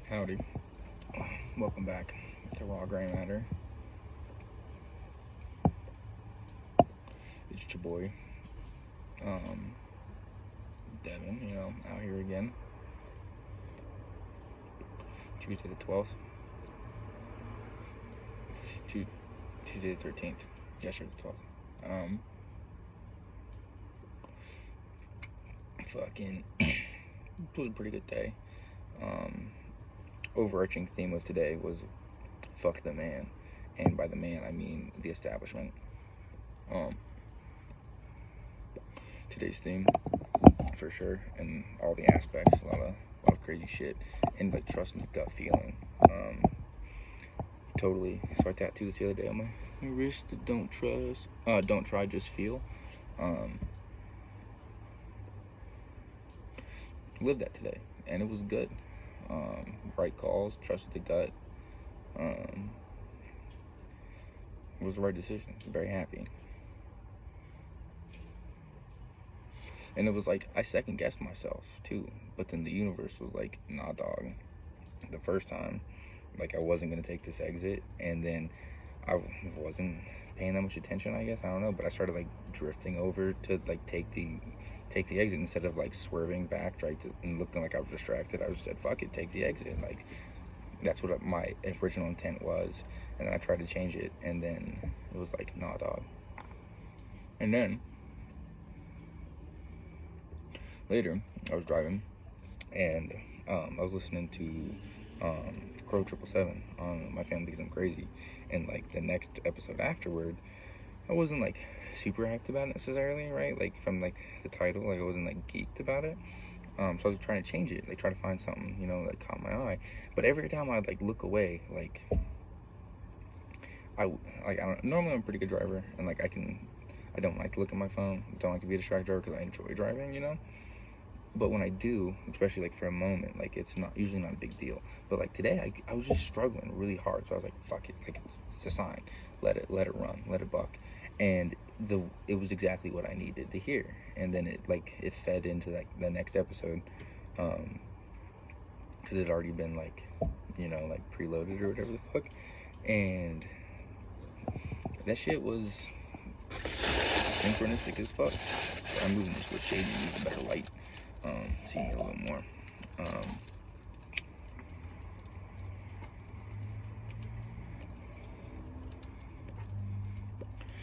Howdy. Welcome back to Raw Gray Matter. It's your boy, Devin, out here again. Tuesday the 12th. Tuesday the 13th. Yesterday the 12th. It was a pretty good day. Overarching theme of today was fuck the man, and by the man I mean the establishment. Today's theme, for sure, and all the aspects, a lot of crazy shit, and like trusting the gut feeling. Totally. So I tattooed this the other day on my wrist. Don't try, just feel. Lived that today, and it was good. Right calls, trusted the gut. It was the right decision. Very happy. And it was like, I second guessed myself too, but then the universe was like, nah, dog. The first time, like, I wasn't gonna take this exit, and then I wasn't paying that much attention, I guess. I don't know, but I started like drifting over to like take the exit instead of like swerving back, right, and looking like I was distracted. I just said, fuck it, take the exit. Like, that's what my original intent was. And then I tried to change it, and then it was like, nah, dog. And then later, I was driving, and I was listening to Crow 777 on My Family Thinks I'm Crazy. And like the next episode afterward, I wasn't like super hyped about it necessarily, right? Like from like the title, like I wasn't like geeked about it. So I was trying to change it, like try to find something, like caught my eye. But every time I'd like look away, like I don't. Normally I'm a pretty good driver, and like I don't like to look at my phone. Don't like to be a distracted driver because I enjoy driving, But when I do, especially like for a moment, like it's usually not a big deal. But like today, I was just struggling really hard. So I was like, fuck it, like it's a sign. Let it run, let it buck. And it was exactly what I needed to hear. And then it fed into like the next episode, because it had already been like preloaded or whatever the fuck. And that shit was synchronistic as fuck. So I'm moving this with shade and use a better light. See me a little bit more.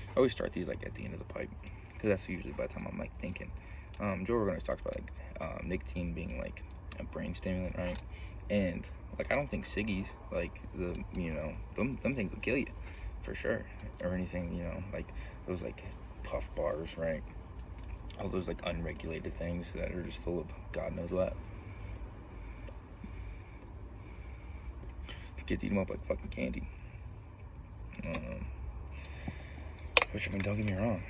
I always start these like at the end of the pipe, because that's usually by the time I'm like thinking. Joe Rogan always talks about like nicotine being like a brain stimulant, right? And like I don't think ciggies, like them things will kill you for sure, or anything, like those like puff bars, right? All those like unregulated things that are just full of God knows what. The kids eat them up like fucking candy. Which, I mean, don't get me wrong,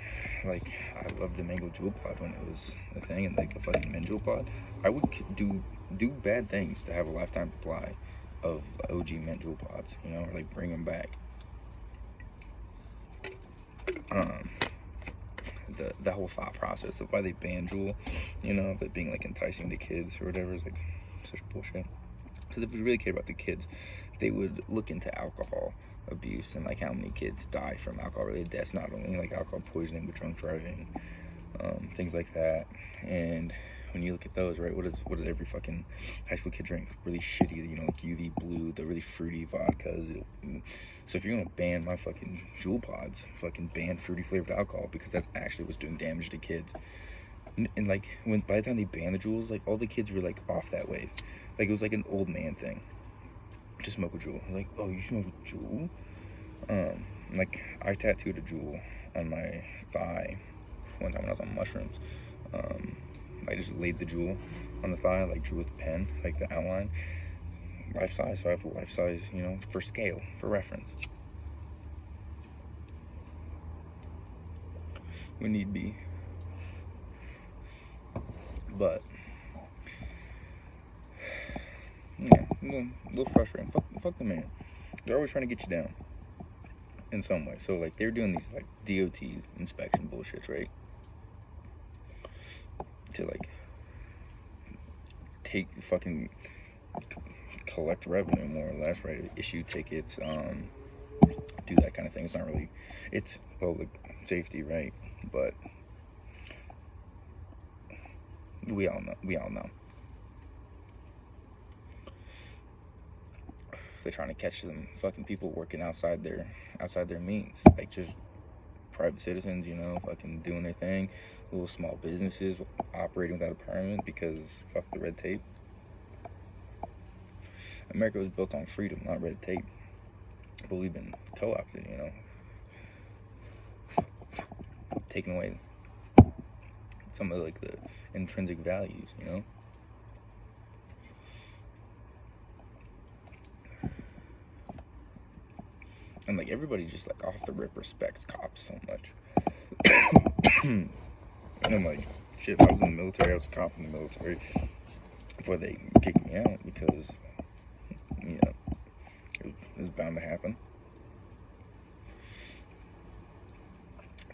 like I loved the mango jewel pod when it was a thing, and like the fucking mint jewel pod. I would do bad things to have a lifetime supply of OG mint jewel pods, or like bring them back. The whole thought process of why they banned Juul, of it being like enticing to kids or whatever, is like such bullshit. Because if we really cared about the kids, they would look into alcohol abuse and like how many kids die from alcohol-related deaths, not only like alcohol poisoning but drunk driving, things like that. And when you look at those, right, what does every fucking high school kid drink? Really shitty, like UV Blue, the really fruity vodkas. So if you're gonna ban my fucking Juul pods, fucking ban fruity flavored alcohol, because that's actually what's doing damage to kids. And like by the time they banned the Juuls, like all the kids were like off that wave. Like it was like an old man thing to smoke a Juul. Like, oh, you smoke a Juul? Like I tattooed a Juul on my thigh one time when I was on mushrooms. I just laid the Juul on the thigh, like drew with a pen, like the outline, life size. So I have a life size, for scale, for reference. When need be. But yeah, a little frustrating. Fuck the man. They're always trying to get you down in some way. So like they're doing these like DOT inspection bullshits, right? To like take fucking collect revenue more or less, right? Issue tickets, do that kind of thing. It's not really, it's public safety, right? But we all know. They're trying to catch them fucking people working outside their means, like just private citizens, fucking doing their thing, little small businesses operating without a permit because fuck the red tape. America was built on freedom, not red tape, but we've been co-opted, taking away some of like the intrinsic values, and like everybody just like off the rip respects cops so much. And I'm like, shit, if I was in the military, I was a cop in the military before they kicked me out because it was bound to happen.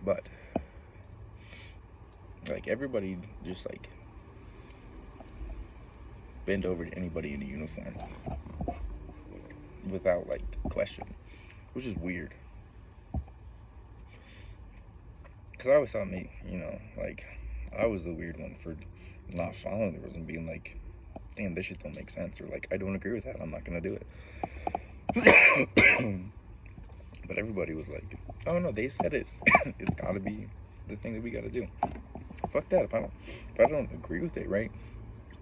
But like everybody just like bend over to anybody in a uniform without like question, which is weird. Because I always thought like I was the weird one for not following the rules and being like, damn, this shit don't make sense, or like, I don't agree with that, I'm not gonna do it. But everybody was like, oh no, they said it. It's gotta be the thing that we gotta do. Fuck that, if I don't agree with it, right?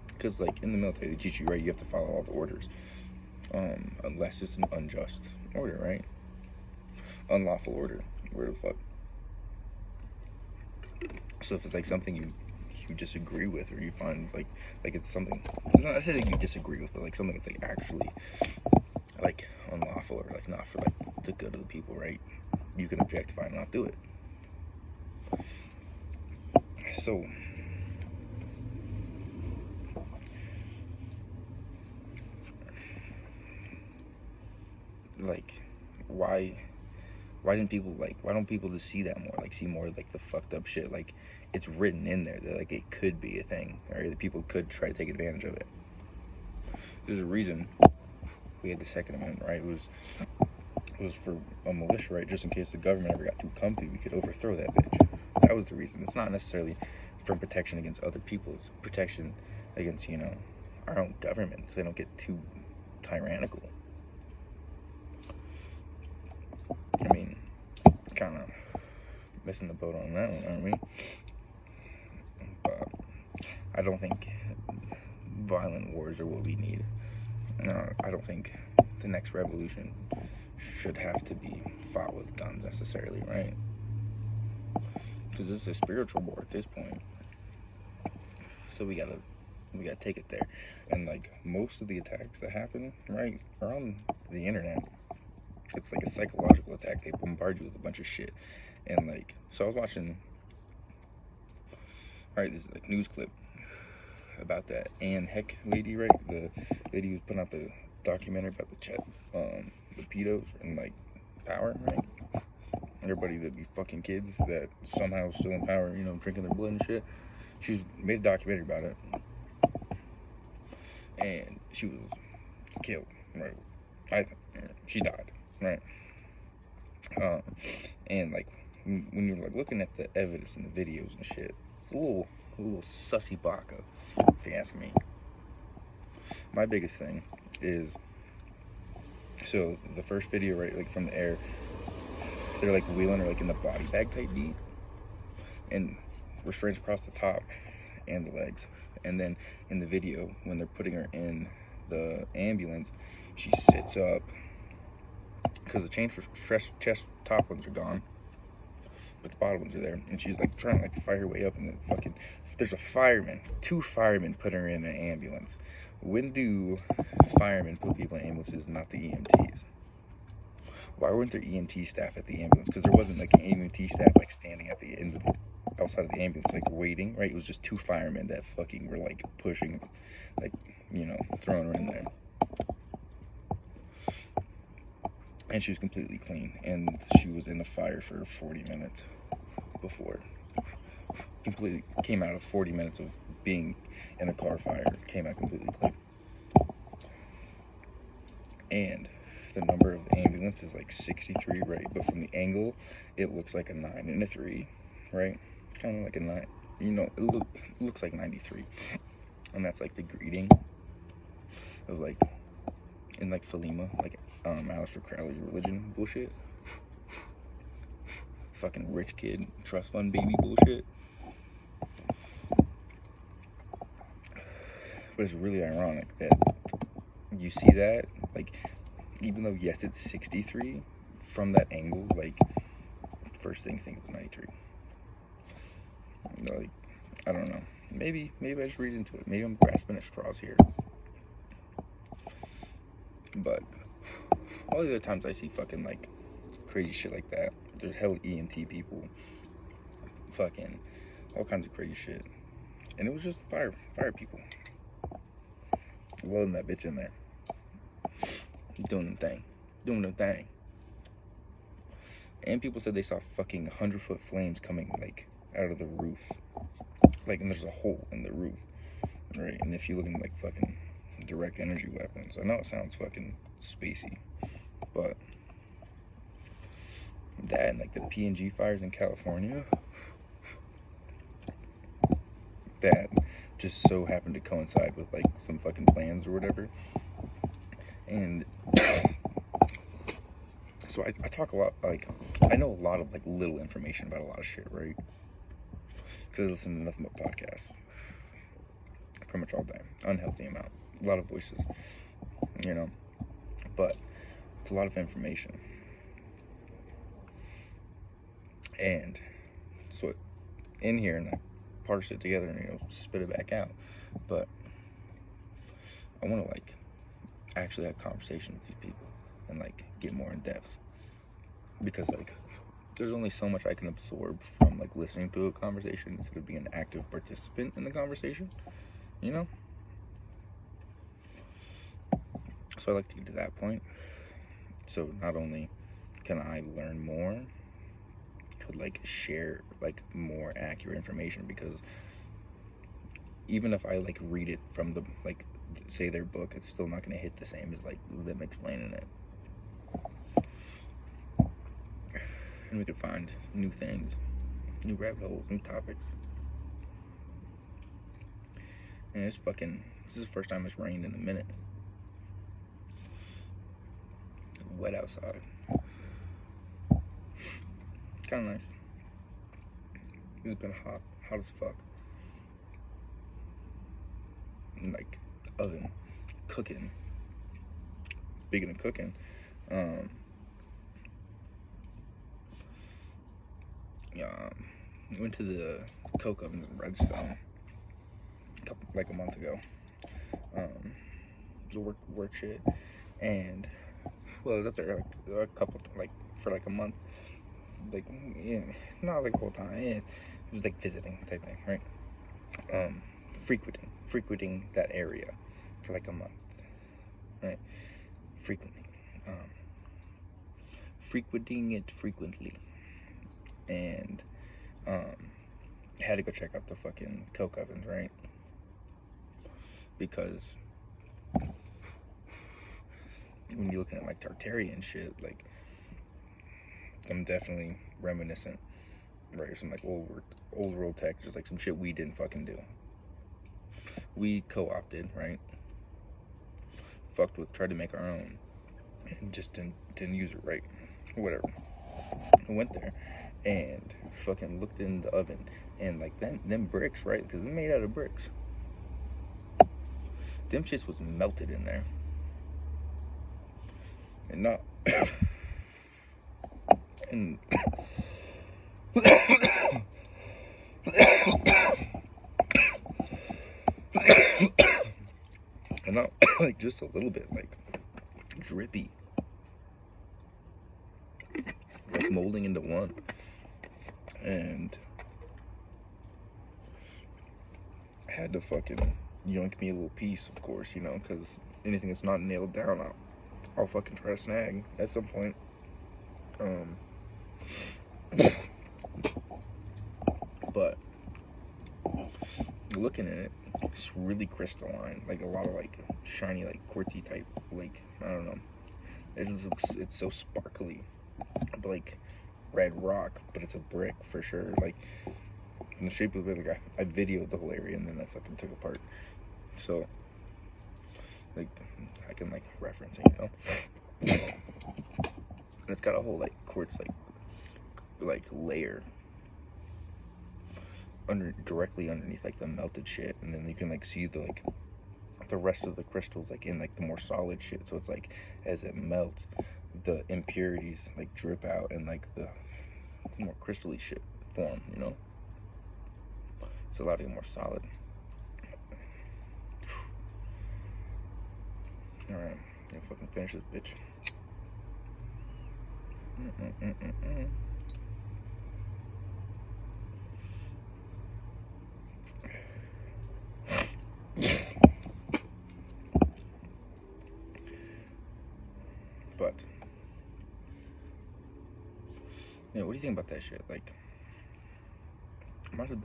Because like in the military, they teach you, right, you have to follow all the orders. Unless it's an unjust order, right? Unlawful order. Where the fuck? So if it's like something you disagree with, or you find like it's something, not necessarily you disagree with, but like something that's like actually like unlawful or like not for like the good of the people, right? You can objectify and not do it. So like why don't people just see that more, like see more like the fucked up shit, like it's written in there that like it could be a thing, or that people could try to take advantage of it. There's a reason we had the Second Amendment, right? It was for a militia, right? Just in case the government ever got too comfy, we could overthrow that bitch. That was the reason. It's not necessarily from protection against other people. It's protection against, our own government, so they don't get too tyrannical. I mean, kind of missing the boat on that one, aren't we? But I don't think violent wars are what we need. No, I don't think the next revolution should have to be fought with guns necessarily, right? Because this is a spiritual war at this point. So we gotta take it there. And like most of the attacks that happen, right, are on the internet. It's like a psychological attack. They bombard you with a bunch of shit. And like, so I was watching, alright, this is like news clip about that Anne Heck lady, right? The lady who's putting out the documentary about the pedos and like power, right? Everybody that be fucking kids that somehow still in power, drinking their blood and shit. She's made a documentary about it, and she was killed, right? She died, right? And like when you're like looking at the evidence and the videos and shit, a little sussy baka, if you ask me. My biggest thing is, so the first video, right, like from the air, they're like wheeling her like in the body bag type beat, and restraints across the top and the legs. And then in the video, when they're putting her in the ambulance, she sits up because the chain for chest top ones are gone, but the bottom ones are there, and she's like trying to like fight her way up, and then fucking there's two firemen put her in an ambulance. When do firemen put people in ambulances, not the EMTs? Why weren't there EMT staff at the ambulance? Because there wasn't like an EMT staff like standing at the end of outside of the ambulance like waiting, right? It was just two firemen that fucking were like pushing, like, throwing her in there. And she was completely clean, and she was in the fire for 40 minutes before. Completely came out of 40 minutes of being in a car fire, came out completely clean. and the number of ambulance is like 63, right? But from the angle, it looks like a 9 and a 3, right? Kind of like a 9, it looks like 93. And that's like the greeting of like, in like Philema, like Aleister Crowley's religion bullshit. Fucking rich kid, trust fund baby bullshit. But it's really ironic that you see that, like, even though, yes, it's 63, from that angle, like, first thing think it's 93. Like, I don't know. Maybe I just read into it. Maybe I'm grasping at straws here. But all the other times I see fucking, like, crazy shit like that, there's hella EMT people, fucking all kinds of crazy shit. And it was just fire people. Loading that bitch in there. Doing the thing. And people said they saw fucking 100-foot flames coming, like, out of the roof. Like, and there's a hole in the roof. Right? And if you look into, like, fucking direct energy weapons, I know it sounds fucking spacey, but that and, like, the P&G fires in California, that just so happened to coincide with, like, some fucking plans or whatever. And so I talk a lot, like, I know a lot of, like, little information about a lot of shit, right? Because I listen to nothing but podcasts pretty much all day. Unhealthy amount. A lot of voices, but it's a lot of information. And so in here, and I parse it together and spit it back out. But I want to, like, actually have conversation with these people and, like, get more in depth, because, like, there's only so much I can absorb from, like, listening to a conversation instead of being an active participant in the conversation, So I like to get to that point, so not only can I learn more, could, like, share, like, more accurate information, because even if I, like, read it from the, like, say their book, it's still not going to hit the same as, like, them explaining it. And we could find new things, new rabbit holes, new topics. And this is the first time it's rained in a minute. Wet outside. Kind of nice. It's been hot as fuck. And, like, oven, cooking. Speaking of cooking, went to the coke ovens in Redstone a month ago. Work shit, and I was up there like a couple, like, for like a month, like, not like the whole time. It was like visiting type thing, right? Frequenting that area for like a month, right? Frequenting it frequently, and had to go check out the fucking coke ovens, right? Because when you're looking at, like, Tartarian shit, like, I'm definitely reminiscent, right? Some, like, old world tech, just like some shit we didn't fucking do. We co-opted, right? Tried to make our own, and just didn't use it right. Whatever. I went there and fucking looked in the oven, and, like, them bricks, right? Because they're made out of bricks. Them shits was melted in there. And not and and not like just a little bit, like, drippy, like molding into one. And I had to fucking yoink me a little piece, of course, because anything that's not nailed down, I'll fucking try to snag at some point. But looking at it, it's really crystalline, like a lot of, like, shiny, like, quartzy type, like, I don't know, It just looks, it's so sparkly, like red rock, but it's a brick for sure. Like in the shape of it, like I videoed the whole area and then I fucking took apart. So like I can like reference it, you know. And it's got a whole like quartz like layer directly underneath like the melted shit, and then you can like see the like the rest of the crystals like in like the more solid shit. So it's like as it melts, the impurities like drip out and like the more crystally shit form, you know. It's a lot more solid. All right, I'm gonna fucking finish this bitch. But yeah, what do you think about that shit? Like, am I just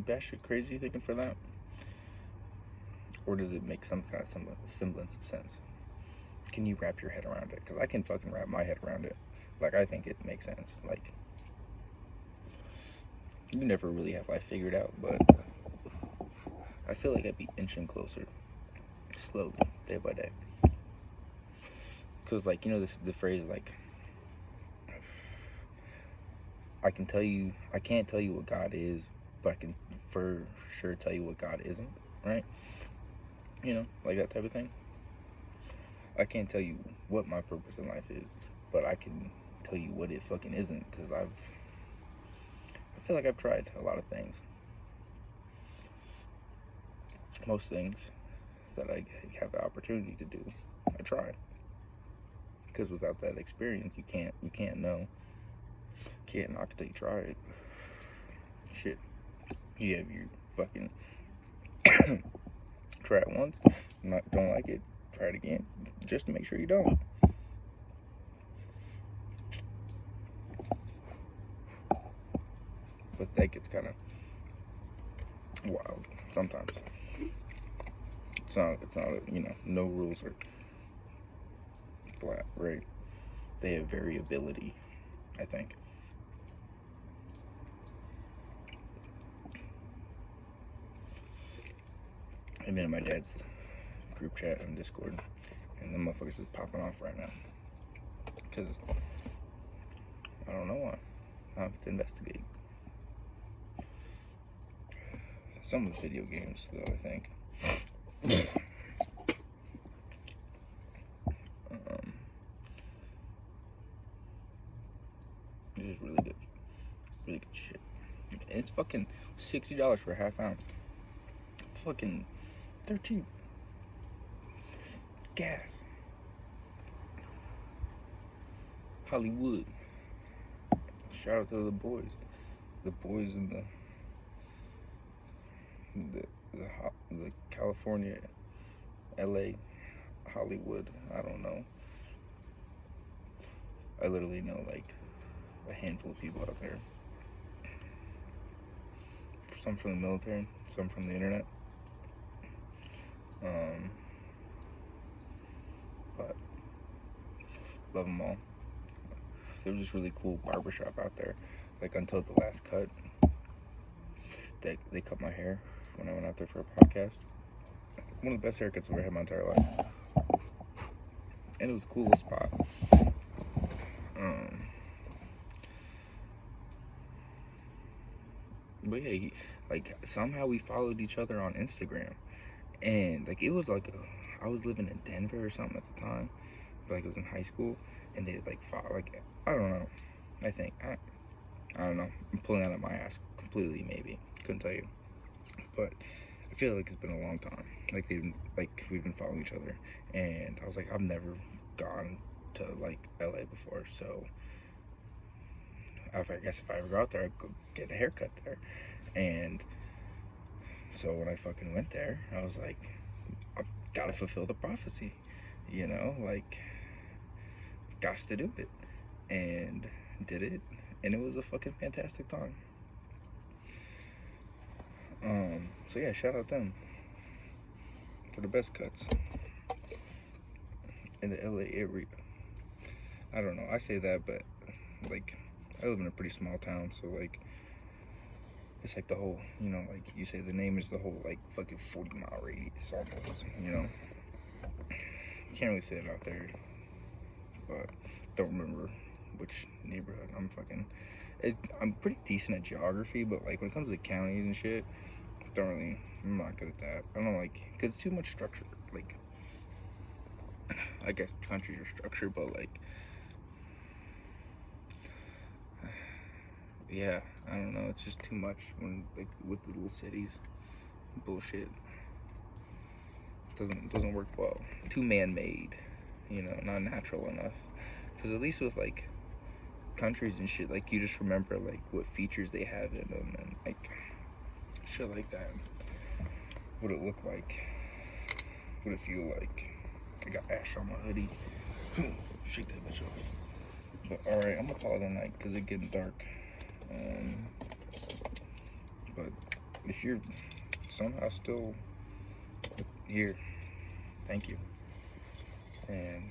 batshit crazy thinking for that, or does it make some kind of semblance of sense? Can you wrap your head around it? Because I can fucking wrap my head around it. Like, I think it makes sense. Like, you never really have life figured out, but I feel like I'd be inching closer, slowly, day by day. Because, like, you know, the phrase, like, I can't tell you what God is, but I can for sure tell you what God isn't, right? You know, like that type of thing. I can't tell you what my purpose in life is, but I can tell you what it fucking isn't, because I feel like I've tried a lot of things. Most things that I have the opportunity to do, I try. Because without that experience, you can't know. Can't knock it till you try it. Shit. You have your fucking try it once, don't like it, try it again, just to make sure you don't. But that gets kind of wild sometimes. It's not you know, no rules are flat, right? They have variability, I think. I've been in my dad's group chat on Discord, and the motherfuckers is popping off right now. Because I don't know why. I have to investigate. Some of the video games, though, I think. This is really good. Really good shit. And it's fucking $60 for a half ounce. Fucking, they're cheap. Gas. Hollywood. Shout out to the boys. The boys in the California, LA, Hollywood. I don't know. I literally know like a handful of people out there. Some from the military, some from the internet. But love them all. There was this really cool barbershop out there, like until the last cut. They cut my hair when I went out there for a podcast. One of the best haircuts I've ever had in my entire life. And it was a cool little spot. But yeah, like somehow we followed each other on Instagram. And like it was like I was living in Denver or something at the time, but like it was in high school, and they like fought, like I don't know, I think I don't know, I'm pulling that out of my ass completely, maybe couldn't tell you, but I feel like it's been a long time. Like we've been following each other, and I was like, I've never gone to like LA before, so I guess if I ever go out there, I'd go get a haircut there. And so when I fucking went there, I was like, I gotta fulfill the prophecy, you know, like, gots to do it. And did it, and it was a fucking fantastic time. So yeah, shout out them for the best cuts in the LA area. I don't know. I say that, but like I live in a pretty small town, so like it's like the whole, you know, like you say the name is the whole like fucking 40-mile radius almost, you know. Can't really say it out there, but don't remember which neighborhood. I'm pretty decent at geography, but like when it comes to counties and shit, I'm not good at that. I don't like, cause it's too much structure. Like, I guess countries are structured, but like, yeah, I don't know. It's just too much when like with the little cities, bullshit doesn't work well. Too man-made, you know, not natural enough. Cause at least with like countries and shit, like you just remember like what features they have in them and like shit like that. What it look like, what it feel like. I got ash on my hoodie. Shake that bitch off. But alright, I'm gonna call it a night because it's getting dark. But if you're somehow still here, thank you. And